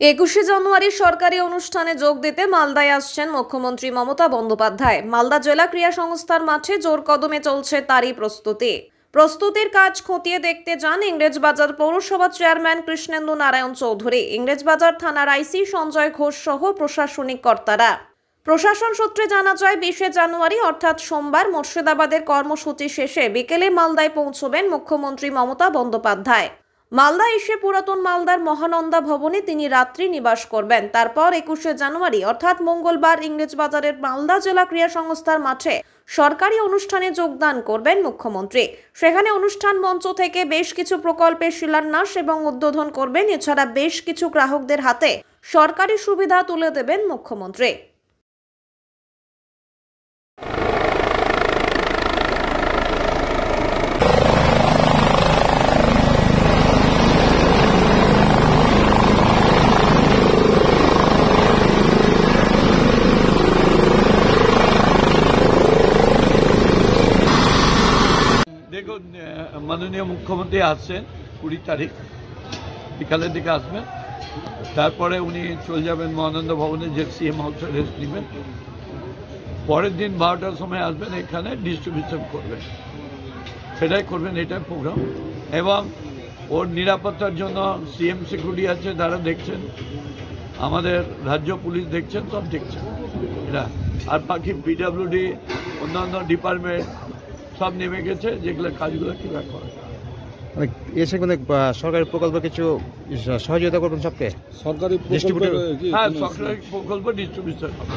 21শে জানুয়ারি সরকারি অনুষ্ঠানে যোগ দিতে মালদায় আসছেন মুখ্যমন্ত্রী মমতা বন্দ্যোপাধ্যায়। মালদা জেলা ক্রীড়া সংস্থার মাঠে জোর কদমে চলছে তারই প্রস্তুতির কাজ খতিয়ে দেখতে যান ইংরেজবাজার পৌরসভা চেয়ারম্যান কৃষ্ণেন্দু নারায়ণ চৌধুরী, ইংরেজবাজার থানার আইসি সঞ্জয় ঘোষ সহ প্রশাসনিক কর্তারা। প্রশাসন সূত্রে জানা যায় 20শে জানুয়ারি অর্থাৎ সোমবার মুর্শিদাবাদের কর্মসূচি শেষে বিকেলে মালদায় পৌঁছবেন মুখ্যমন্ত্রী মমতা বন্দ্যোপাধ্যায়। মালদা এসে পুরাতন মালদার মহানন্দা ভবনে তিনি রাত্রি নিবাস করবেন। তারপর 21শে জানুয়ারি অর্থাৎ মঙ্গলবার ইংরেজবাজারের মালদা জেলা ক্রীড়া সংস্থার মাঠে সরকারি অনুষ্ঠানে যোগদান করবেন মুখ্যমন্ত্রী। সেখানে অনুষ্ঠান মঞ্চ থেকে বেশ কিছু প্রকল্পের শিলান্যাস এবং উদ্বোধন করবেন। এছাড়া বেশ কিছু গ্রাহকদের হাতে সরকারি সুবিধা তুলে দেবেন মুখ্যমন্ত্রী। দেখুন, মাননীয় মুখ্যমন্ত্রী আসছেন 20 তারিখ বিকালের দিকে আসবেন। তারপরে উনি চলে যাবেন মহানন্দ ভবনে, যে সিএম হাউসে রেস্ট নেবেন। পরের দিন 12টার সময় আসবেন, এখানে ডিস্ট্রিবিউশন করবেন, সেটাই করবেন, এটাই প্রোগ্রাম। এবং ওর নিরাপত্তার জন্য সিএম সিকিউরিটি আছে, তারা দেখছেন, আমাদের রাজ্য পুলিশ দেখছেন, সব দেখছেন এরা। আর বাকি পিডব্লিউডি অন্যান্য ডিপার্টমেন্ট সব নেমে গেছে, যেগুলো কাজগুলো কীভাবে করে। মানে এসে কোনো সরকারি প্রকল্প কিছু সহযোগিতা করবেন সবকে? সরকারি প্রকল্প, হ্যাঁ, সরকারি প্রকল্প ডিস্ট্রিবিউশন হবে।